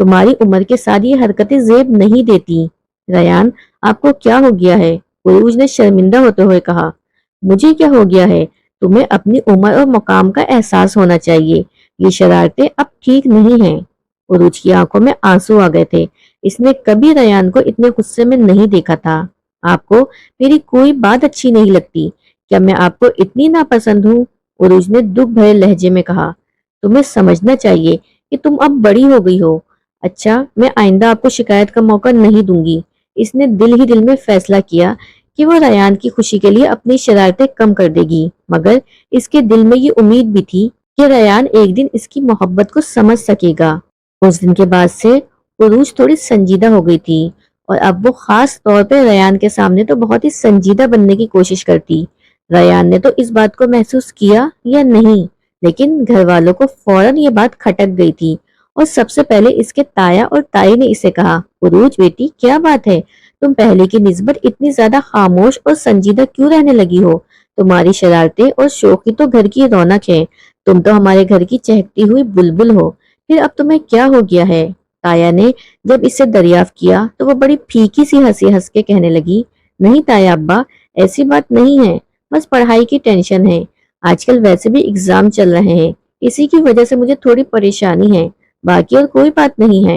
تمہاری عمر کے ساتھ یہ حرکتیں زیب نہیں دیتی۔ ریان، آپ کو کیا ہو گیا ہے؟ عروج نے شرمندہ ہوتے ہوئے کہا۔ مجھے کیا ہو گیا ہے؟ تمہیں اپنی عمر اور مقام کا احساس ہونا چاہیے۔ یہ شرارتیں اب ٹھیک نہیں ہیں۔ عروج کی آنکھوں میں آنسو آ گئے تھے۔ اس نے کبھی ریان کو اتنے غصے میں نہیں دیکھا تھا۔ آپ کو میری کوئی بات اچھی نہیں لگتی؟ کیا میں آپ کو اتنی ناپسند ہوں؟ عروج نے دکھ بھرے لہجے میں کہا۔ تمہیں سمجھنا چاہیے کہ تم اب بڑی ہو گئی ہو۔ اچھا، میں آئندہ آپ کو شکایت کا موقع نہیں دوں گی۔ اس نے دل ہی دل میں فیصلہ کیا کہ وہ ریان کی خوشی کے لیے اپنی شرارتیں کم کر دے گی، مگر اس کے دل میں یہ امید بھی تھی کہ ریان ایک دن اس کی محبت کو سمجھ سکے گا۔ اس دن کے بعد سے عروج تھوڑی سنجیدہ ہو گئی تھی، اور اب وہ خاص طور پہ ریان کے سامنے تو بہت ہی سنجیدہ بننے کی کوشش کرتی۔ ریان نے تو اس بات کو محسوس کیا یا نہیں، لیکن گھر والوں کو فوراً یہ بات کھٹک گئی تھی، اور سب سے پہلے اس کے تایا اور تائی نے اسے کہا، عروج بیٹی، کیا بات ہے؟ تم پہلے کی نسبت اتنی زیادہ خاموش اور سنجیدہ کیوں رہنے لگی ہو؟ تمہاری شرارتیں اور شوخی تو گھر کی رونق ہے۔ تم تو ہمارے گھر کی چہکتی ہوئی بلبل ہو، پھر اب تمہیں کیا ہو گیا ہے؟ تایا نے جب اسے دریافت کیا تو وہ بڑی پھیکی سی ہنسی ہنس کے کہنے لگی، نہیں تایا ابا، ایسی بات نہیں ہے، بس پڑھائی کی ٹینشن ہے۔ آج کل ویسے بھی ایگزام چل رہے ہیں، اسی کی وجہ سے مجھے تھوڑی پریشانی ہے، باقی اور کوئی بات نہیں ہے۔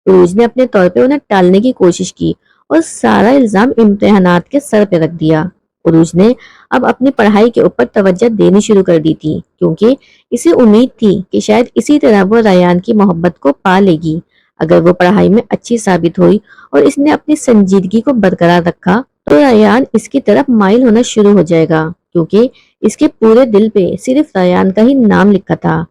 عروج نے اپنے طور پہ انہیں ٹالنے کی کوشش کی اور سارا الزام امتحانات کے سر پہ رکھ دیا۔ عروج نے اب اپنی پڑھائی کے اوپر توجہ دینی شروع کر دی تھی، کیونکہ اسے امید تھی کہ شاید اسی طرح وہ ریان کی محبت کو پا لے گی۔ اگر وہ پڑھائی میں اچھی ثابت ہوئی اور اس نے اپنی سنجیدگی کو برقرار رکھا تو ریان اس کی طرف مائل ہونا شروع ہو جائے گا، کیونکہ اس کے پورے دل پہ صرف ریان کا ہی نام لکھا تھا۔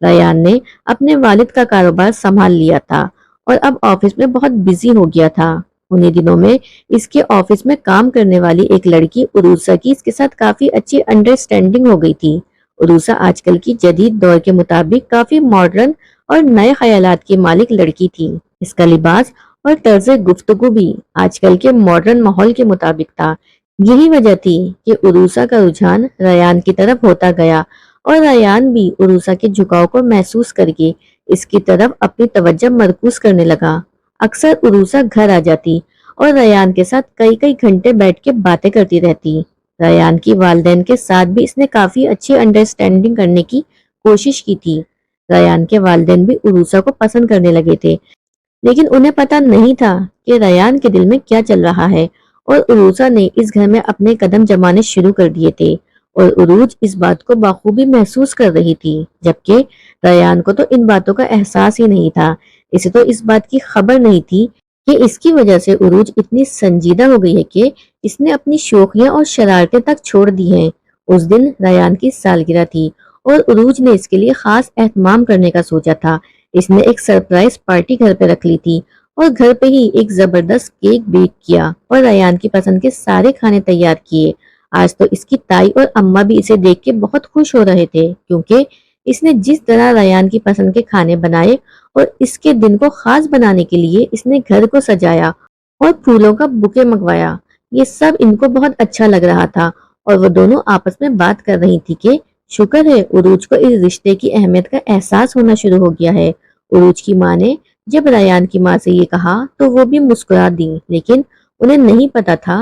ریان نے اپنے والد کا کاروبار سنبھال لیا تھا اور اب آفس میں بہت بزی ہو گیا تھا۔ انہی دنوں میں اس کے آفس میں کام کرنے والی ایک لڑکی عروسہ کی اس کے ساتھ کافی اچھی انڈرسٹینڈنگ ہو گئی تھی۔ عروسہ آج کل کی جدید دور کے مطابق کافی ماڈرن اور نئے خیالات کی مالک لڑکی تھی۔ اس کا لباس اور طرز گفتگو بھی آج کل کے ماڈرن ماحول کے مطابق تھا۔ یہی وجہ تھی کہ عروسہ کا رجحان ریان کی طرف ہوتا گیا، اور ریان بھی عروسہ کے جھکاؤ کو محسوس کر کے اس کی طرف اپنی توجہ مرکوز کرنے لگا۔ اکثر عروسہ گھر آ جاتی اور ریان کے ساتھ کئی کئی گھنٹے بیٹھ کے باتیں کرتی رہتی۔ ریان کی والدین کے ساتھ بھی اس نے کافی اچھی انڈرسٹینڈنگ کرنے کی کوشش کی تھی۔ ریان کے والدین بھی عروسہ کو پسند کرنے لگے تھے، لیکن انہیں پتا نہیں تھا کہ ریان کے دل میں کیا چل رہا ہے، اور عروسہ نے اس گھر میں اپنے قدم جمانے شروع کر دیے تھے، اور عروج اس بات کو بخوبی محسوس کر رہی تھی، جبکہ ریان کو تو ان باتوں کا احساس ہی نہیں تھا۔ اسے تو اس بات کی خبر نہیں تھی کہ اس کی وجہ سے عروج اتنی سنجیدہ ہو گئی ہے کہ اس نے اپنی شوخیاں اور شرارتیں تک چھوڑ دی ہیں۔ اس دن ریان کی سالگرہ تھی اور عروج نے اس کے لیے خاص اہتمام کرنے کا سوچا تھا۔ اس نے ایک سرپرائز پارٹی گھر پہ رکھ لی تھی اور گھر پہ ہی ایک زبردست کیک بیک کیا اور ریان کی پسند کے سارے کھانے تیار کیے۔ آج تو اس کی تائی اور اماں بھی اسے دیکھ کے بہت خوش ہو رہے تھے، کیونکہ اس نے جس طرح ریان کی پسند کے کھانے بنائے اور اس کے دن کو خاص بنانے کے لیے اس نے گھر کو سجایا اور پھولوں کا بوکے منگوایا، یہ سب ان کو بہت اچھا لگ رہا تھا، اور وہ دونوں آپس میں بات کر رہی تھی کہ شکر ہے عروج کو اس رشتے کی اہمیت کا احساس ہونا شروع ہو گیا ہے۔ عروج کی ماں نے جب ریان کی ماں سے یہ کہا تو وہ بھی مسکرا دی، لیکن انہیں نہیں پتا تھا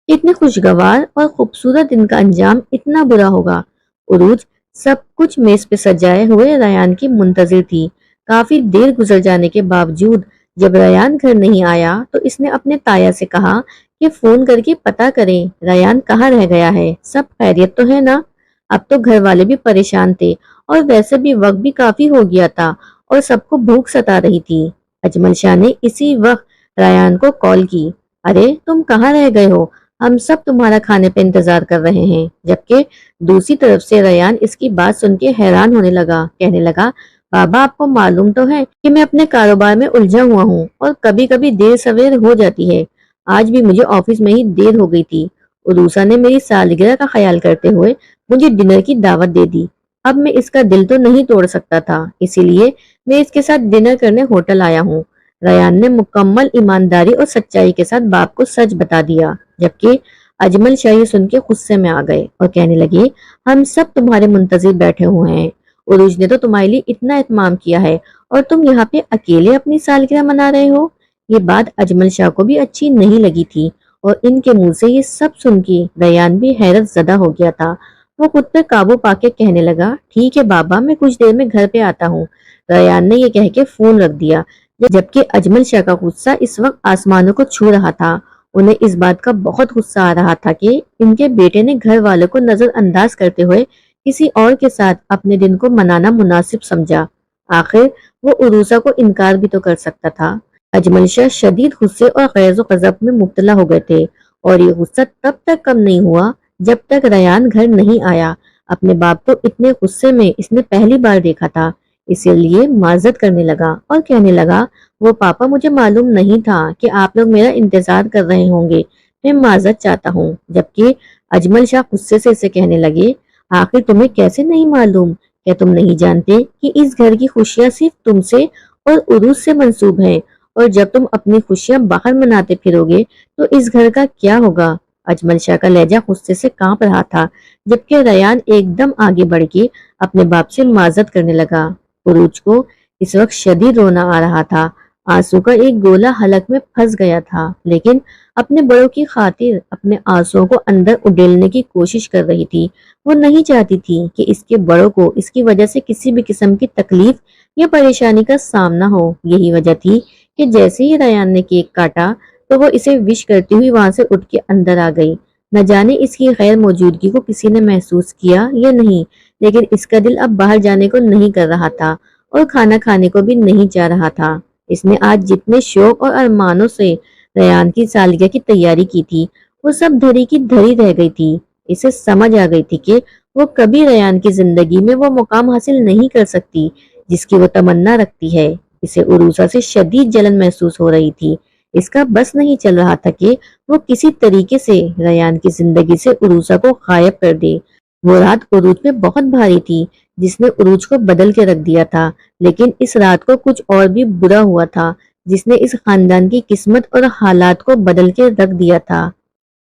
کہ اتنے خوشگوار اور خوبصورت دن کا انجام اتنا برا ہوگا۔ عروج سب کچھ میز پہ سجائے ہوئے ریان کی منتظر تھی۔ کافی دیر گزر جانے کے باوجود جب ریان گھر نہیں آیا تو اس نے اپنے تایا سے کہا کہ فون کر کے پتا کریں ریان کہاں رہ گیا ہے، سب خیریت تو ہے نا؟ اب تو گھر والے بھی پریشان تھے، اور ویسے بھی وقت بھی کافی ہو گیا تھا اور سب کو بھوک ستا رہی تھی۔ اجمل شاہ نے اسی وقت ریان کو کال کی، ارے تم کہاں رہ گئے ہو، ہم سب تمہارا کھانے پہ انتظار کر رہے ہیں۔ جبکہ دوسری طرف سے ریان اس کی بات سن کے حیران ہونے لگا، کہنے لگا، بابا آپ کو معلوم تو ہے کہ میں اپنے کاروبار میں الجھا ہوا ہوں اور کبھی کبھی دیر سویر ہو جاتی ہے، آج بھی مجھے آفس میں ہی دیر ہو گئی تھی۔ عروسہ نے میری سالگرہ کا خیال کرتے ہوئے مجھے ڈنر کی دعوت دے دی، اب میں اس کا دل تو نہیں توڑ سکتا تھا، اسی لیے میں اس کے ساتھ ڈنر کرنے ہوٹل آیا ہوں۔ ریان نے مکمل ایمانداری اور سچائی کے ساتھ باپ کو سچ بتا دیا، جبکہ اجمل شاہ یہ سن کے غصے میں آ گئے اور کہنے لگے، ہم سب تمہارے منتظر بیٹھے ہوئے ہیں، عروج نے تو تمہارے لیے اتنا اہتمام کیا ہے اور تم یہاں پہ اکیلے اپنی سالگرہ منا رہے ہو؟ یہ بات اجمل شاہ کو بھی اچھی نہیں لگی تھی، اور ان کے منہ سے یہ سب سن کے ریان بھی حیرت زدہ ہو گیا تھا۔ وہ خود پہ قابو پا کے کہنے لگا، ٹھیک ہے بابا، میں کچھ دیر میں گھر پہ آتا ہوں۔ ریان نے یہ کہہ کے فون رکھ دیا، جبکہ اجمل شاہ کا غصہ اس وقت آسمانوں کو چھو رہا تھا۔ انہیں اس بات کا بہت غصہ آ رہا تھا کہ ان کے بیٹے نے گھر والوں کو نظر انداز کرتے ہوئے کسی اور کے ساتھ اپنے دن کو منانا مناسب سمجھا۔ آخر وہ عروسہ کو انکار بھی تو کر سکتا تھا۔ اجمل شاہ شدید غصے اور غیظ و غضب میں مبتلا ہو گئے تھے، اور یہ غصہ تب تک کم نہیں ہوا جب تک ریان گھر نہیں آیا۔ اپنے باپ کو اتنے غصے میں اس نے پہلی بار دیکھا تھا، اسی لیے معذرت کرنے لگا اور کہنے لگا، وہ پاپا، مجھے معلوم نہیں تھا کہ آپ لوگ میرا انتظار کر رہے ہوں گے، میں معذرت چاہتا ہوں۔ جبکہ اجمل شاہ غصے سے اسے کہنے لگے، آخر تمہیں کیسے نہیں معلوم؟ کیا تم نہیں جانتے کہ اس گھر کی خوشیاں صرف تم سے اور عروس سے منسوب ہیں، اور جب تم اپنی خوشیاں باہر مناتے پھرو گے تو اس گھر کا کیا ہوگا؟ اجمل شاہ کا لہجہ غصے سے کانپ رہا تھا، جبکہ ریان ایک دم آگے بڑھ کے اپنے باپ سے معذرت کرنے لگا۔ عروج کو اس وقت شدید رونا آ رہا تھا، آنسو کا ایک گولہ حلق میں پھنس گیا تھا، لیکن اپنے بڑوں کی خاطر اپنے آنسوؤں کو اندر اڈیلنے کی کوشش کر رہی تھی۔ وہ نہیں چاہتی تھی کہ اس کے بڑوں کو اس کی وجہ سے کسی بھی قسم کی تکلیف یا پریشانی کا سامنا ہو۔ یہی وجہ تھی کہ جیسے ہی ریان نے کیک کاٹا تو وہ اسے وش کرتی ہوئی وہاں سے اٹھ کے اندر آ گئی۔ نہ جانے اس کی غیر موجودگی کو کسی نے محسوس کیا یا نہیں، لیکن اس کا دل اب باہر جانے کو نہیں کر رہا تھا اور کھانا کھانے کو بھی نہیں چاہ رہا تھا۔ اس نے آج جتنے شوق اور ارمانوں سے ریان کی سالگرہ کی تیاری کی تھی، وہ سب دھری کی دھری رہ گئی تھی۔ اسے سمجھ آ گئی تھی کہ وہ کبھی ریان کی زندگی میں وہ مقام حاصل نہیں کر سکتی جس کی وہ تمنا رکھتی ہے۔ اسے عروسہ سے شدید جلن محسوس ہو رہی تھی۔ اس کا بس نہیں چل رہا تھا کہ وہ کسی طریقے سے ریان کی زندگی سے عروسہ کو غائب کر دے۔ وہ رات عروج میں بہت بھاری تھی، جس نے عروج کو بدل کے رکھ دیا تھا، لیکن اس رات کو کچھ اور بھی برا ہوا تھا جس نے اس خاندان کی قسمت اور حالات کو بدل کے رکھ دیا تھا۔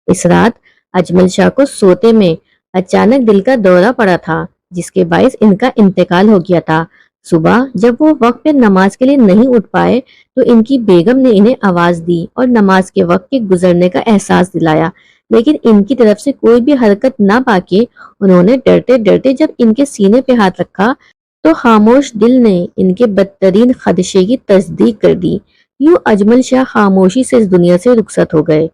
اس رات اجمل شاہ کو سوتے میں اچانک دل کا دورہ پڑا تھا، جس کے باعث ان کا انتقال ہو گیا تھا۔ صبح جب وہ وقت پہ نماز کے لیے نہیں اٹھ پائے تو ان کی بیگم نے انہیں آواز دی اور نماز کے وقت کے گزرنے کا احساس دلایا، لیکن ان کی طرف سے کوئی بھی حرکت نہ پا کے انہوں نے ڈرتے ڈرتے جب ان کے سینے پہ ہاتھ رکھا تو خاموش دل نے ان کے بدترین خدشے کی تصدیق کر دی۔ یوں اجمل شاہ خاموشی سے اس دنیا سے رخصت ہو گئے۔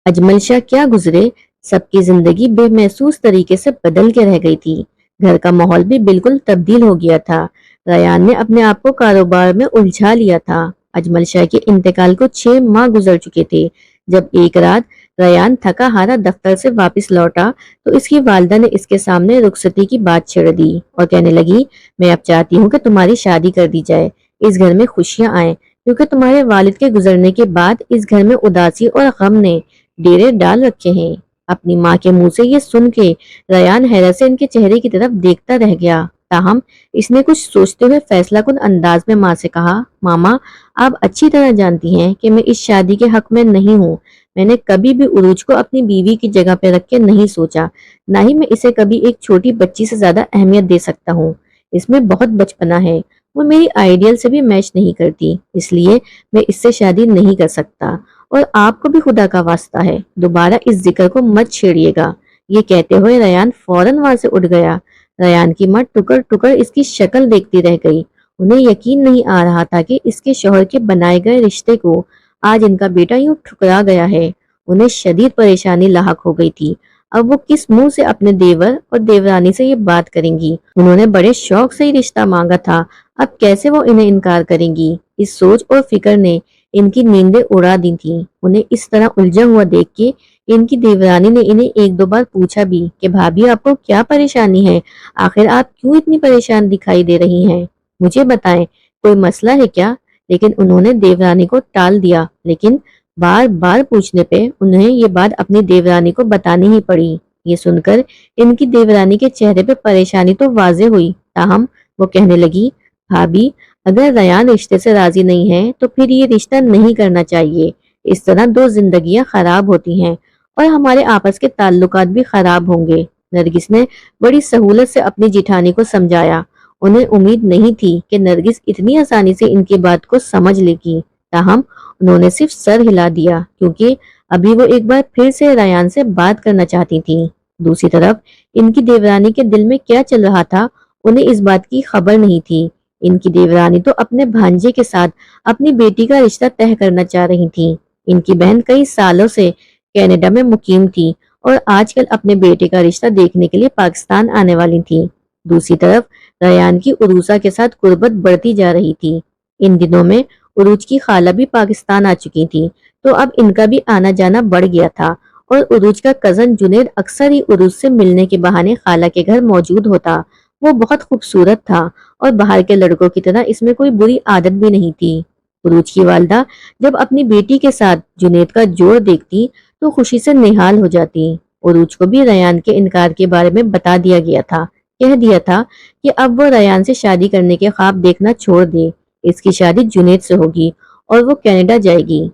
اجمل شاہ کیا گزرے، سب کی زندگی بے محسوس طریقے سے بدل کے رہ گئی تھی۔ گھر کا ماحول بھی بالکل تبدیل ہو گیا تھا۔ ریان نے اپنے آپ کو کاروبار میں الجھا لیا تھا۔ اجمل شاہ کے انتقال کو 6 ماہ گزر چکے تھے۔ جب ایک رات ریان تھکا ہارا دفتر سے واپس لوٹا تو اس کی والدہ نے اس کے سامنے رخصتی کی بات چھڑ دی اور کہنے لگی، میں اب چاہتی ہوں کہ تمہاری شادی کر دی جائے، اس گھر میں خوشیاں آئیں، کیونکہ تمہارے والد کے گزرنے کے بعد اس گھر میں اداسی اور غم نے ڈیرے ڈال رکھے ہیں۔ اپنی ماں کے منہ سے یہ سن کے ریان حیرت سے ان کے چہرے کی طرف دیکھتا رہ گیا، تاہم اس نے کچھ سوچتے ہوئے فیصلہ کن انداز میں ماں سے کہا، ماما، آپ اچھی طرح جانتی ہیں کہ میں اس شادی کے حق میں نہیں ہوں۔ میں نے کبھی بھی عروج کو اپنی بیوی کی جگہ پہ رکھ کے نہیں سوچا، نہ ہی میں اسے کبھی ایک چھوٹی بچی سے زیادہ اہمیت دے سکتا ہوں۔ اس میں بہت بچپنا ہے، وہ میری آئیڈیل سے بھی میچ نہیں کرتی، اس لیے میں اس سے شادی نہیں کر سکتا، اور آپ کو بھی خدا کا واسطہ ہے دوبارہ اس ذکر کو مت چھیڑیے گا۔ یہ کہتے ہوئے ریان فوراً وہاں سے اٹھ گیا۔ ریان کی ماں ٹکر ٹکر اس کی شکل دیکھتی رہ گئی۔ انہیں یقین نہیں آ رہا تھا کہ اس کے شوہر کے بنائے گئے رشتے کو آج ان کا بیٹا یوں ٹھکرا گیا ہے۔ انہیں شدید پریشانی لاحق ہو گئی تھی۔ اب وہ کس منہ سے اپنے دیور اور دیورانی سے یہ بات کریں گی؟ انہوں نے بڑے شوق سے ہی رشتہ مانگا تھا، اب کیسے وہ انہیں انکار کریں گی؟ اس سوچ اور فکر نے ان کی نیندیں اڑا دی تھیں۔ انہیں اس طرح الجھا ہوا دیکھ کے ان کی دیورانی نے انہیں ایک دو بار پوچھا بھی کہ بھابھی، آپ کو کیا پریشانی ہے؟ آخر آپ کیوں اتنی پریشان دکھائی دے رہی ہیں؟ مجھے بتائیں، کوئی مسئلہ ہے کیا؟ لیکن انہوں نے دیورانی کو ٹال دیا، لیکن بار بار پوچھنے پہ انہیں یہ بات اپنی دیورانی کو بتانی ہی پڑی۔ یہ سن کر ان کی دیورانی کے چہرے پہ پریشانی تو واضح ہوئی، تاہم وہ کہنے لگی، بھابھی، اگر ریان رشتے سے راضی نہیں ہے تو پھر یہ رشتہ نہیں کرنا چاہیے۔ اس طرح 2 زندگیاں خراب ہوتی ہیں اور ہمارے آپس کے تعلقات بھی خراب ہوں گے۔ نرگس نے بڑی سہولت سے اپنی جیٹھانی کو سمجھایا انہیں امید نہیں تھی کہ نرگس اتنی آسانی سے ان کی بات کو سمجھ لے گی، تاہم انہوں نے صرف سر ہلا دیا کیونکہ ابھی وہ ایک بار پھر سے ریان سے بات کرنا چاہتی تھی۔ دوسری طرف ان کی دیورانی کے دل میں کیا چل رہا تھا انہیں اس بات کی خبر نہیں تھی۔ ان کی دیورانی تو اپنے بھانجے کے ساتھ اپنی بیٹی کا رشتہ طے کرنا چاہ رہی تھی۔ ان کی بہن کئی سالوں سے کینیڈا میں مقیم تھی اور آج کل اپنے بیٹے کا رشتہ دیکھنے کے لیے پاکستان آنے والی تھی۔ دوسری طرف ریان کی عروسہ کے ساتھ قربت بڑھتی جا رہی تھی۔ ان دنوں میں عروج کی خالہ بھی پاکستان آ چکی تھی تو اب ان کا بھی آنا جانا بڑھ گیا تھا اور عروج کا کزن جنید اکثر ہی عروج سے ملنے کے بہانے خالہ کے گھر موجود ہوتا۔ وہ بہت خوبصورت تھا اور باہر کے لڑکوں کی طرح اس میں کوئی بری عادت بھی نہیں تھی۔ عروج کی والدہ جب اپنی بیٹی کے ساتھ جنید کا جوڑ دیکھتی تو خوشی سے نہال ہو جاتی۔ عروج کو بھی ریان کے انکار کے بارے میں بتا دیا گیا تھا، کہہ دیا تھا کہ اب وہ ریان سے شادی کرنے کے خواب دیکھنا چھوڑ دے، اس کی شادی جنید سے ہوگی اور وہ کینیڈا جائے گی۔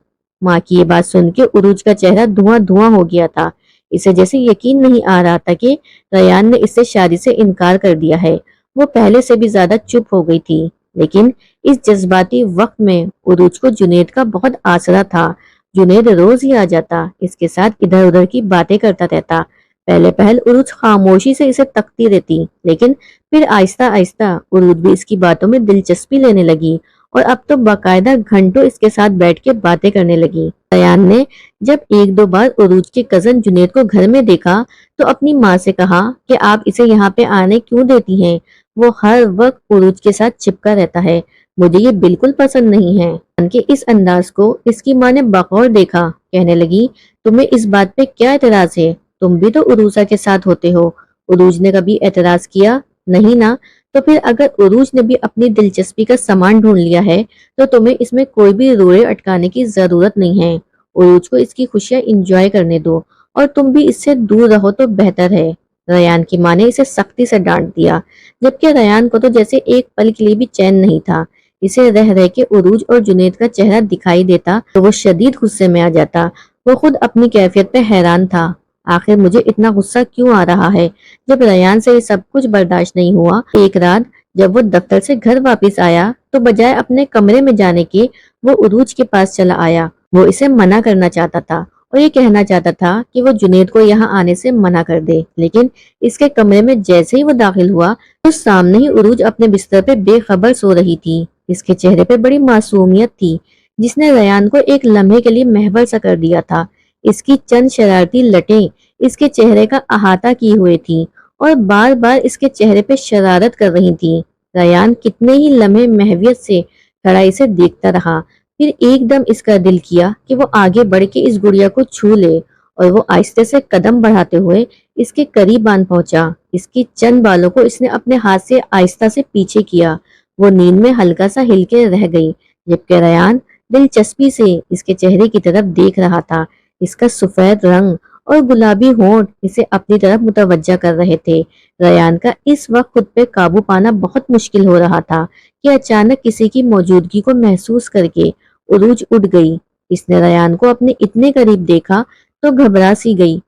ماں کی یہ بات سن کے عروج کا چہرہ دھواں دھواں ہو گیا تھا۔ اسے جیسے یقین نہیں آ رہا تھا کہ ریان نے اس سے شادی سے انکار کر دیا ہے۔ وہ پہلے سے بھی زیادہ چپ ہو گئی تھی، لیکن اس جذباتی وقت میں عروج کو جنید کا بہت آسرا تھا۔ جنید روز ہی آ جاتا، اس کے ساتھ ادھر ادھر کی باتیں کرتا رہتا۔ پہلے پہل عروج خاموشی سے اسے تکتی رہتی، لیکن پھر آہستہ آہستہ عروج بھی اس کی باتوں میں دلچسپی لینے لگی اور اب تو باقاعدہ گھنٹوں اس کے ساتھ بیٹھ کے باتیں کرنے لگی۔ ریان نے جب ایک دو بار عروج کے کزن جنید کو گھر میں دیکھا تو اپنی ماں سے کہا کہ آپ اسے یہاں پہ آنے کیوں دیتی ہیں؟ وہ ہر وقت عروج کے ساتھ چپکا رہتا ہے، مجھے یہ بالکل پسند نہیں ہے۔ ان کے اس انداز کو اس کی ماں نے بغور دیکھا، کہنے لگی تمہیں اس بات پہ کیا اعتراض ہے؟ تم بھی تو عروسہ کے ساتھ ہوتے ہو۔ عروج نے کبھی اعتراض کیا؟ نہیں نا؟ تو پھر اگر عروج نے بھی اپنی دلچسپی کا سامان ڈھونڈ لیا ہے تو تمہیں اس میں کوئی بھی روڑے اٹکانے کی ضرورت نہیں ہے۔ عروج کو اس کی خوشیاں انجوائے کرنے دو اور تم بھی اس سے دور رہو تو بہتر ہے۔ ریان کی ماں نے اسے سختی سے ڈانٹ دیا، جبکہ ریان کو تو جیسے ایک پل کے لیے بھی چین نہیں تھا۔ اسے رہ رہ کے عروج اور جنید کا چہرہ دکھائی دیتا تو وہ شدید غصے میں آ جاتا۔ وہ خود اپنی کیفیت پہ حیران تھا، آخر مجھے اتنا غصہ کیوں آ رہا ہے؟ جب ریان سے یہ سب کچھ برداشت نہیں ہوا، ایک رات جب وہ دفتر سے گھر واپس آیا تو بجائے اپنے کمرے میں جانے کے وہ عروج کے پاس چلا آیا۔ وہ اسے منع کرنا چاہتا تھا اور یہ کہنا چاہتا تھا کہ وہ جنید کو یہاں آنے سے منع کر دے، لیکن اس کے کمرے میں جیسے ہی وہ داخل ہوا تو سامنے ہی عروج اپنے بستر پہ بے خبر سو رہی تھی۔ اس کے چہرے پہ بڑی معصومیت تھی جس نے ریان کو ایک لمحے کے لیے محور سا کر دیا تھا۔ اس کی چند شرارتی لٹیں اس کے چہرے کا احاطہ کی ہوئے تھی اور بار بار اس کے چہرے پہ شرارت کر رہی تھی۔ ریان کتنے ہی لمحے محویت سے کھڑا اسے دیکھتا رہا، پھر ایک دم اس کا دل کیا کہ وہ آگے بڑھ کے اس گڑیا کو چھو لے اور وہ آہستہ سے قدم بڑھاتے ہوئے اس کے قریب آن پہنچا۔ اس کی چند بالوں کو اس نے اپنے ہاتھ سے آہستہ سے پیچھے کیا۔ وہ نیند میں ہلکا سا ہل کے رہ گئی، جبکہ ریان دلچسپی سے اس کے چہرے کی طرف دیکھ رہا تھا۔ اس کا سفید رنگ اور گلابی ہونٹ اسے اپنی طرف متوجہ کر رہے تھے۔ ریان کا اس وقت خود پہ قابو پانا بہت مشکل ہو رہا تھا کہ اچانک کسی کی موجودگی کو محسوس کر کے عروج اٹھ گئی۔ اس نے ریان کو اپنے اتنے قریب دیکھا تو گھبرا سی گئی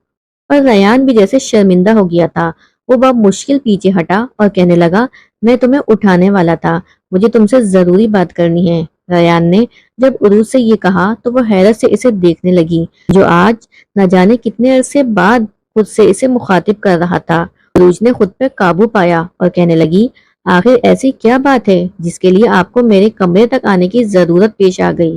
اور ریان بھی جیسے شرمندہ ہو گیا تھا۔ وہ بہت مشکل پیچھے ہٹا اور کہنے لگا میں تمہیں اٹھانے والا تھا، مجھے تم سے ضروری بات کرنی ہے۔ ریان نے جب عروج سے یہ کہا تو وہ حیرت سے اسے دیکھنے لگی، جو آج نہ جانے کتنے عرصے بعد خود سے اسے مخاطب کر رہا تھا۔ عروج نے خود پہ قابو پایا اور کہنے لگی آخر ایسی کیا بات ہے جس کے لیے آپ کو میرے کمرے تک آنے کی ضرورت پیش آ گئی؟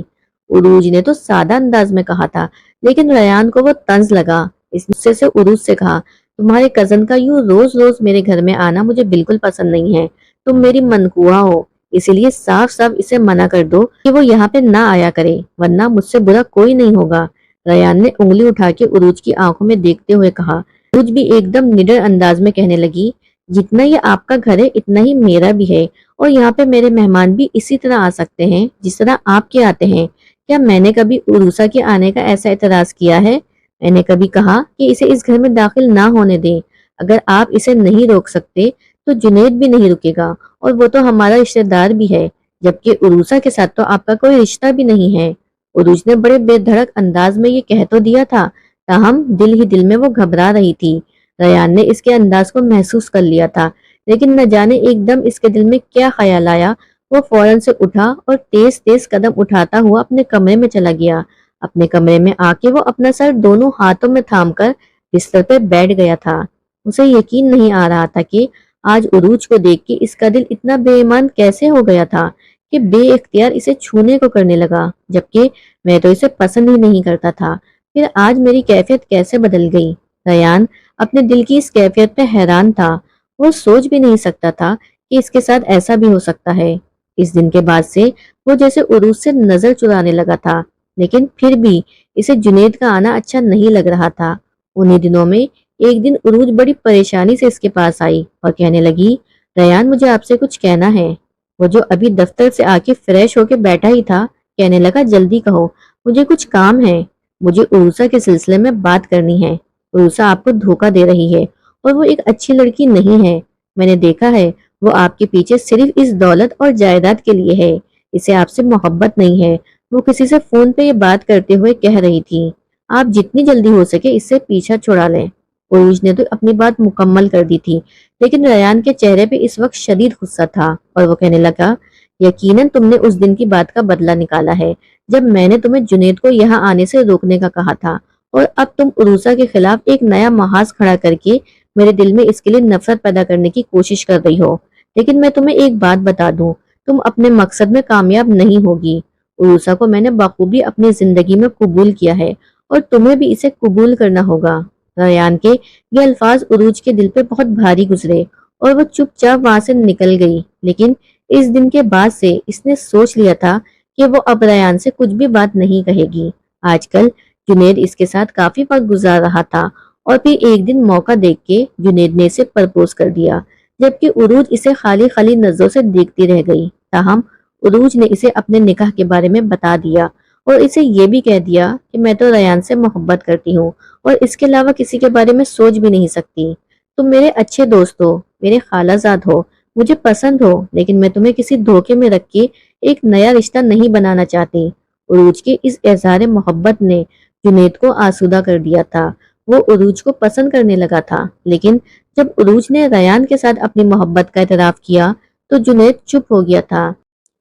عروج نے تو سادہ انداز میں کہا تھا، لیکن ریان کو وہ طنز لگا۔ اس غصے سے عروج سے کہا تمہارے کزن کا یوں روز روز میرے گھر میں آنا مجھے بالکل پسند نہیں ہے۔ تم میری منقوہ ہو، اسی لیے صاف صاف اسے منع کر دو کہ وہ یہاں پہ نہ آیا کرے، ورنہ مجھ سے برا کوئی نہیں ہوگا۔ ریان نے انگلی اٹھا کے عروج کی آنکھوں میں دیکھتے ہوئے کہا۔ عروج بھی ایک دم نڈر انداز میں کہنے لگی جتنا یہ آپ کا گھر ہے اتنا ہی میرا بھی ہے، اور یہاں پہ میرے مہمان بھی اسی طرح آ سکتے ہیں جس طرح آپ کے آتے ہیں۔ کیا میں نے کبھی عروسہ کے آنے کا ایسا اعتراض کیا ہے؟ میں نے کبھی کہا کہ اسے اس گھر میں داخل نہ ہونے دیں؟ اگر آپ اسے نہیں روک سکتے تو جنید بھی نہیں رکے گا، اور وہ تو ہمارا رشتہ دار بھی ہے، جبکہ عروسہ کے ساتھ تو آپ کا کوئی رشتہ بھی نہیں ہے۔ عروج نے بڑے بے دھڑک انداز میں یہ کہہ تو دیا تھا، تاہم دل ہی دل میں وہ گھبرا رہی تھی۔ ریان نے اس کے انداز کو محسوس کر لیا تھا، لیکن نہ جانے ایک دم اس کے دل میں کیا خیال آیا، وہ فوراً سے اٹھا اور تیز تیز قدم اٹھاتا ہوا اپنے کمرے میں چلا گیا۔ اپنے کمرے میں آ کے وہ اپنا سر دونوں ہاتھوں میں تھام کر بستر پہ بیٹھ گیا تھا۔ اسے یقین نہیں آ رہا تھا کہ آج عروج کو دیکھ کے اس کا دل اتنا بے ایمان کیسے ہو گیا تھا کہ بے اختیار اسے چھونے کو کرنے لگا، جبکہ میں تو اسے پسند ہی نہیں کرتا تھا۔ پھر آج میری کیفیت کیسے بدل گئی؟ ریان اپنے دل کی اس کیفیت پہ حیران تھا۔ وہ سوچ بھی نہیں سکتا تھا کہ اس کے ساتھ ایسا بھی ہو سکتا ہے۔ اس دن کے بعد سے وہ جیسے عروج سے نظر چرانے لگا تھا، لیکن پھر بھی اسے جنید کا آنا اچھا نہیں لگ رہا تھا۔ انہی دنوں میں ایک دن عروج بڑی پریشانی سے اس کے پاس آئی اور کہنے لگی، ریان مجھے آپ سے کچھ کہنا ہے۔ وہ جو ابھی دفتر سے آ کے فریش ہو کے بیٹھا ہی تھا، کہنے لگا، جلدی کہو، مجھے کچھ کام ہے، مجھے عروسہ کے سلسلے میں بات کرنی ہے۔ عروسہ آپ کو دھوکہ دے رہی ہے اور وہ ایک اچھی لڑکی نہیں ہے۔ میں نے دیکھا ہے وہ آپ کے پیچھے صرف اس دولت اور جائیداد کے لیے ہے، اسے آپ سے محبت نہیں ہے۔ وہ کسی سے فون پہ یہ بات کرتے ہوئے کہہ رہی تھی، آپ جتنی جلدی ہو سکے اس سے پیچھا چھڑا لیں۔ عروج نے تو اپنی بات مکمل کر دی تھی، لیکن ریان کے چہرے پہ اس وقت شدید غصہ تھا اور وہ کہنے لگا، یقیناً تم نے اس دن کی بات کا بدلہ نکالا ہے جب میں نے تمہیں جنید کو یہاں آنے سے روکنے کا کہا تھا، اور اب تم عروسہ کے خلاف ایک نیا محاذ کھڑا کر کے میرے دل میں اس کے لیے نفرت پیدا کرنے کی کوشش کر رہی ہو۔ لیکن میں تمہیں ایک بات بتا دوں، تم اپنے مقصد میں کامیاب نہیں ہوگی۔ عروسہ کو میں نے بخوبی اپنی زندگی میں قبول کیا ہے اور تمہیں بھی اسے قبول کرنا ہوگا۔ ریان کے یہ الفاظ عروج کے دل پہ بہت بھاری گزرے اور وہ چپ چاپ وہاں سے نکل گئی، لیکن اس دن کے بعد سے اس نے سوچ لیا تھا کہ وہ اب ریان سے کچھ بھی بات نہیں کہے گی۔ آج کل جنید اس کے ساتھ کافی وقت گزار رہا تھا اور پھر ایک دن موقع دیکھ کے جنید نے اسے پرپوز کر دیا، جبکہ عروج اسے خالی خالی نظروں سے دیکھتی رہ گئی۔ تاہم عروج نے اسے اپنے نکاح کے بارے میں بتا دیا اور اسے یہ بھی کہہ دیا کہ میں تو ریان سے محبت کرتی ہوں اور اس کے علاوہ کسی کے بارے میں سوچ بھی نہیں سکتی۔ تم میرے اچھے دوست ہو، میرے خالہ زاد ہو، مجھے پسند ہو، لیکن میں تمہیں کسی دھوکے میں رکھ کے ایک نیا رشتہ نہیں بنانا چاہتی۔ عروج کے اس اظہار محبت نے جنید کو آسودہ کر دیا تھا۔ وہ عروج کو پسند کرنے لگا تھا، لیکن جب عروج نے ریان کے ساتھ اپنی محبت کا اعتراف کیا تو جنید چپ ہو گیا تھا۔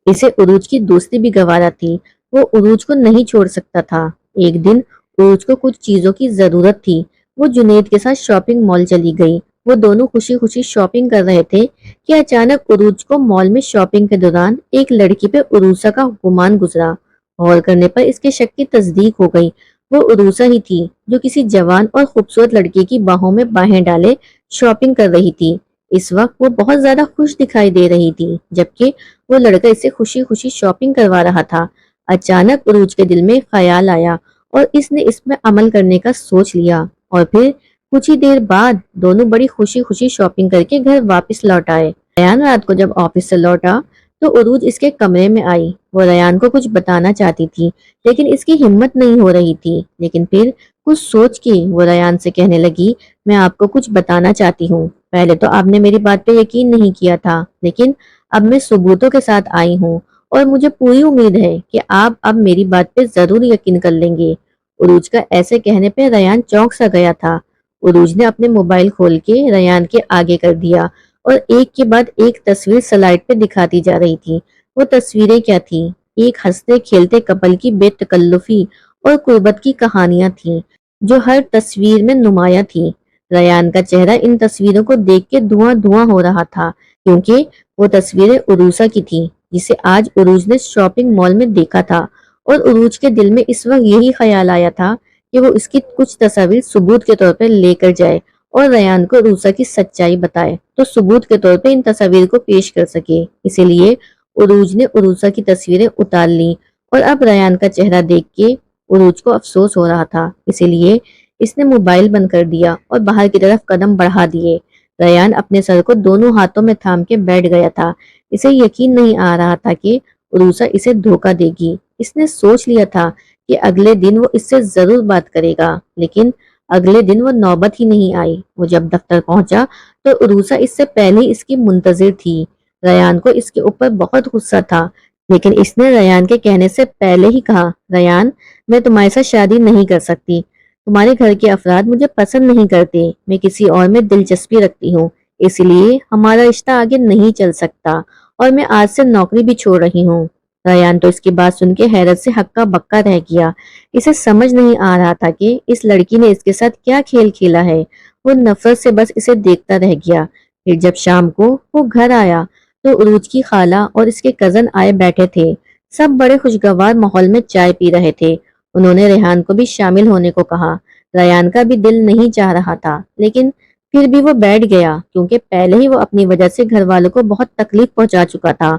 اسے عروج کی دوستی بھی گوارا تھی، وہ عروج کو نہیں چھوڑ سکتا تھا۔ ایک دن عروج کو کچھ چیزوں کی ضرورت تھی، وہ جنید کے ساتھ شاپنگ مال چلی گئی۔ وہ دونوں خوشی خوشی شاپنگ کر رہے تھے کہ اچانک عروج کو مال میں شاپنگ کے دوران ایک لڑکی پہ عروسہ کا گمان گزرا۔ غور کرنے پر اس کے شک کی تصدیق ہو گئی، وہ عروسہ ہی تھی جو کسی جوان اور خوبصورت لڑکی کی باہوں میں باہیں ڈالے شاپنگ کر رہی تھی۔ اس وقت وہ بہت زیادہ خوش دکھائی دے رہی تھی، جبکہ وہ لڑکا اسے خوشی خوشی شاپنگ کروا رہا تھا۔ اچانک عروج کے دل میں خیال آیا اور اس نے اس میں عمل کرنے کا سوچ لیا، اور پھر کچھ ہی دیر بعد دونوں بڑی خوشی خوشی شاپنگ کر کے گھر واپس لوٹ آئے۔ ریان رات کو جب آفس سے لوٹا تو عروج اس کے کمرے میں آئی۔ وہ ریان کو کچھ بتانا چاہتی تھی، لیکن اس کی ہمت نہیں ہو رہی تھی۔ لیکن پھر کچھ سوچ کے وہ ریان سے کہنے لگی، میں آپ کو کچھ بتانا چاہتی ہوں۔ پہلے تو آپ نے میری بات پہ یقین نہیں کیا تھا، لیکن اب میں ثبوتوں کے ساتھ آئی ہوں اور مجھے پوری امید ہے کہ آپ اب میری بات پہ ضرور یقین کر لیں گے۔ عروج کا ایسے کہنے پہ ریان چونک سا گیا تھا۔ عروج نے اپنے موبائل کھول کے ریان کے آگے کر دیا اور ایک کے بعد ایک تصویر سلائیڈ پہ دکھاتی جا رہی تھی۔ وہ تصویریں کیا تھیں؟ ایک ہنستے کھیلتے کپل کی بے تکلفی اور قربت کی کہانیاں تھیں جو ہر تصویر میں نمایاں تھیں۔ ریان کا چہرہ ان تصویروں کو دیکھ کے دھواں دھواں ہو رہا تھا، کیونکہ وہ تصویریں عروسہ کی تھیں جسے آج عروج نے شاپنگ مال میں دیکھا تھا، اور عروج کے دل میں اس وقت یہی خیال آیا تھا کہ وہ اس کی کچھ تصاویر ثبوت کے طور پر لے کر جائے اور ریان کو عروسہ کی سچائی بتائے تو ثبوت کے طور پہ ان تصاویر کو پیش کر سکے۔ اسی لیے عروج نے عروسہ کی تصویریں اتار لیں، اور اب ریان کا چہرہ دیکھ کے عروج کو افسوس ہو رہا تھا، اسی لیے اس نے موبائل بند کر دیا اور باہر کی طرف قدم بڑھا دیے۔ ریان اپنے سر کو دونوں ہاتھوں میں تھام کے بیٹھ گیا تھا۔ اسے یقین نہیں آ رہا تھا کہ عروسہ اسے دھوکہ دے گی۔ اس نے سوچ لیا تھا کہ اگلے دن وہ اس سے ضرور بات کرے گا، لیکن اگلے دن وہ نوبت ہی نہیں آئی۔ وہ جب دفتر پہنچا تو عروسہ اس سے پہلے اس کی منتظر تھی۔ ریان کو اس کے اوپر بہت غصہ تھا، لیکن اس نے ریان کے کہنے سے پہلے ہی کہا، ریان میں تمہارے ساتھ شادی نہیں کر سکتی، تمہارے گھر کے افراد مجھے پسند نہیں کرتے، میں کسی اور میں دلچسپی رکھتی ہوں، اس لیے ہمارا رشتہ آگے نہیں چل سکتا اور میں آج سے نوکری بھی چھوڑ رہی ہوں۔ ریان تو اس کی بات سن کے حیرت سے ہکا بکا رہ گیا۔ اسے سمجھ نہیں آ رہا تھا کہ اس لڑکی نے اس کے ساتھ کیا کھیل کھیلا ہے۔ وہ نفرت سے بس اسے دیکھتا رہ گیا۔ پھر جب شام کو وہ گھر آیا تو عروج کی خالہ اور اس کے کزن آئے بیٹھے تھے۔ سب بڑے خوشگوار ماحول میں چائے پی رہے تھے۔ انہوں نے ریحان کو بھی شامل ہونے کو کہا۔ ریان کا بھی دل نہیں چاہ رہا تھا، لیکن پھر بھی وہ بیٹھ گیا کیونکہ پہلے ہی وہ اپنی وجہ سے گھر والوں کو بہت تکلیف پہنچا چکا تھا،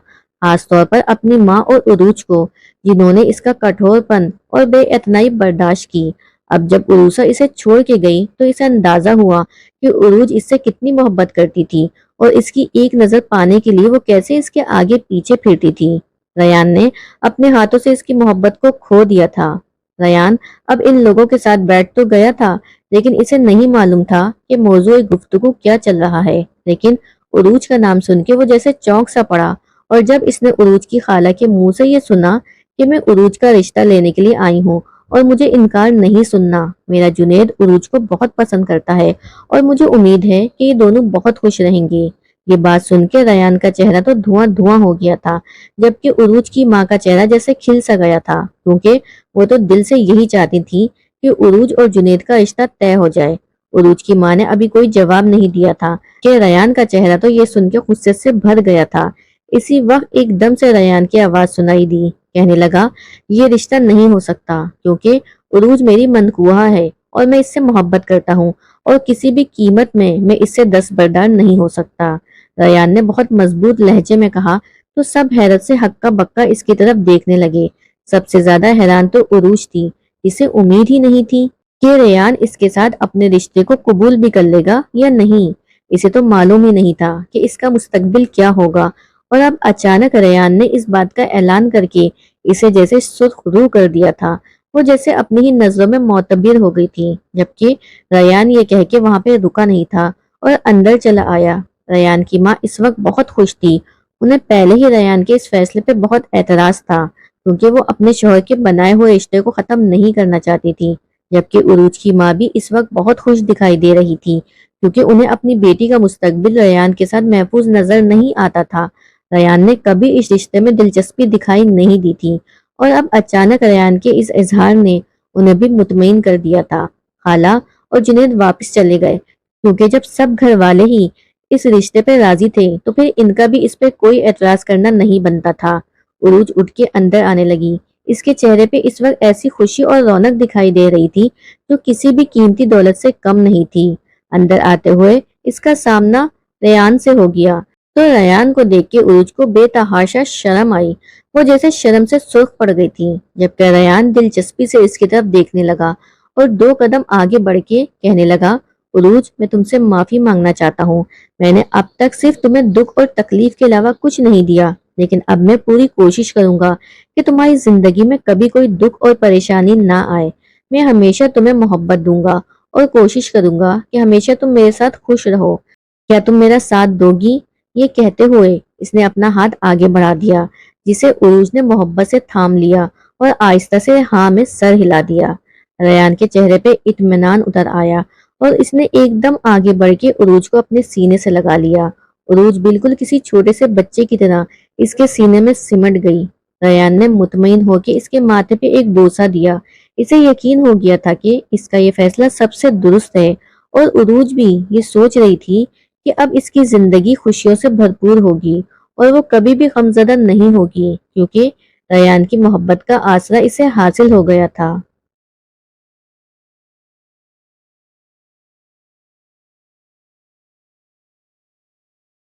خاص طور پر اپنی ماں اور عروج کو، جنہوں نے اس کا کٹھور پن اور بے اعتنائی برداشت کی۔ اب جب عروسا اسے چھوڑ کے گئی تو اسے اندازہ ہوا کہ عروج اس سے کتنی محبت کرتی تھی اور اس کی ایک نظر پانے کے لیے وہ کیسے اس کے آگے پیچھے پھرتی تھی۔ ریان نے اپنے ہاتھوں سے اس کی محبت کو کھو دیا تھا۔ ریان اب ان لوگوں کے ساتھ بیٹھ تو گیا تھا، لیکن اسے نہیں معلوم تھا کہ موضوع گفتگو کیا چل رہا ہے۔ لیکن عروج کا نام سن کے وہ جیسے چونک سا پڑا، اور جب اس نے عروج کی خالہ کے منہ سے یہ سنا کہ میں عروج کا رشتہ لینے کے لیے آئی ہوں اور مجھے انکار نہیں سننا، میرا جنید عروج کو بہت پسند کرتا ہے اور مجھے امید ہے کہ یہ دونوں بہت خوش رہیں گے۔ یہ بات سن کے ریان کا چہرہ تو دھواں دھواں ہو گیا تھا، جبکہ عروج کی ماں کا چہرہ جیسے کھل سا گیا تھا، کیونکہ وہ تو دل سے یہی چاہتی تھی کہ عروج اور جنید کا رشتہ طے ہو جائے۔ عروج کی ماں نے ابھی کوئی جواب نہیں دیا تھا کہ ریان کا چہرہ تو یہ سن کے غصے سے بھر گیا تھا۔ اسی وقت ایک دم سے ریان کی آواز سنائی دی، کہنے لگا یہ رشتہ نہیں ہو سکتا کیونکہ عروج میری منقوہ ہے اور میں اس سے محبت کرتا ہوں اور کسی بھی قیمت میں اس سے دستبردار نہیں ہو سکتا۔ ریان نے بہت مضبوط لہجے میں کہا تو سب حیرت سے ہکا بکا اس کی طرف دیکھنے لگے۔ سب سے زیادہ حیران تو عروج تھی، اسے امید ہی نہیں تھی کہ ریان اس کے ساتھ اپنے رشتے کو قبول بھی کر لے گا یا نہیں۔ اسے تو معلوم ہی نہیں تھا کہ اس کا مستقبل کیا ہوگا، اور اب اچانک ریان نے اس بات کا اعلان کر کے اسے جیسے سرخ رو کر دیا تھا۔ وہ جیسے اپنی ہی نظروں میں معتبر ہو گئی تھی، جبکہ ریان یہ کہہ کے وہاں پہ رکا نہیں تھا اور اندر چلا آیا۔ ریان کی ماں اس وقت بہت خوش تھی۔ انہیں پہلے ہی ریان کے اس فیصلے پہ بہت اعتراض تھا، کیونکہ وہ اپنے شوہر کے بنائے ہوئے رشتے کو ختم نہیں کرنا چاہتی تھی، جبکہ عروج کی ماں بھی اس وقت بہت خوش دکھائی دے رہی تھی، کیونکہ انہیں اپنی بیٹی کا مستقبل ریان کے ساتھ محفوظ نظر نہیں آتا تھا۔ ریان نے کبھی اس رشتے میں دلچسپی دکھائی نہیں دی تھی، اور اب اچانک ریان کے اس اظہار نے انہیں بھی مطمئن کر دیا تھا۔ خالہ اور جنید واپس چلے گئے، کیونکہ جب سب گھر والے ہی اس رشتے پہ راضی تھے تو پھر ان کا بھی اس پہ کوئی اعتراض کرنا نہیں بنتا تھا۔ عروج اٹھ کے اندر آنے لگی۔ اس کے چہرے پہ اس وقت ایسی خوشی اور رونق دکھائی دے رہی تھی جو کسی بھی قیمتی دولت سے کم نہیں تھی۔ اندر آتے ہوئے اس کا سامنا ریان سے ہو گیا تو ریان کو دیکھ کے عروج کو بے تحاشا شرم آئی۔ وہ جیسے شرم سے سرخ پڑ گئی تھی، جبکہ ریان دلچسپی سے اس کی طرف دیکھنے لگا اور 2 قدم آگے بڑھ کے کہنے لگا، عروج میں تم سے معافی مانگنا چاہتا ہوں۔ میں نے اب تک صرف تمہیں دکھ اور تکلیف کے علاوہ کچھ نہیں دیا، لیکن اب میں پوری کوشش کروں گا کہ تمہاری زندگی میں کبھی کوئی دکھ اور پریشانی نہ آئے۔ میں ہمیشہ تمہیں محبت دوں گا اور کوشش کروں گا کہ ہمیشہ تم میرے ساتھ خوش رہو۔ کیا تم میرا ساتھ دو گی؟ یہ کہتے ہوئے اس نے اپنا ہاتھ آگے بڑھا دیا، جسے عروج نے محبت سے تھام لیا اور آہستہ سے ہاں میں سر ہلا دیا۔ ریان کے چہرے پہ اطمینان اتر آیا اور اس نے ایک دم آگے بڑھ کے عروج کو اپنے سینے سے لگا لیا۔ عروج بالکل کسی چھوٹے سے بچے کی طرح اس کے سینے میں سمٹ گئی۔ ریان نے مطمئن ہو کے اس کے ماتھے پہ ایک بوسہ دیا۔ اسے یقین ہو گیا تھا کہ اس کا یہ فیصلہ سب سے درست ہے، اور عروج بھی یہ سوچ رہی تھی کہ اب اس کی زندگی خوشیوں سے بھرپور ہوگی اور وہ کبھی بھی غمزدہ نہیں ہوگی، کیونکہ ریان کی محبت کا آسرا اسے حاصل ہو گیا تھا۔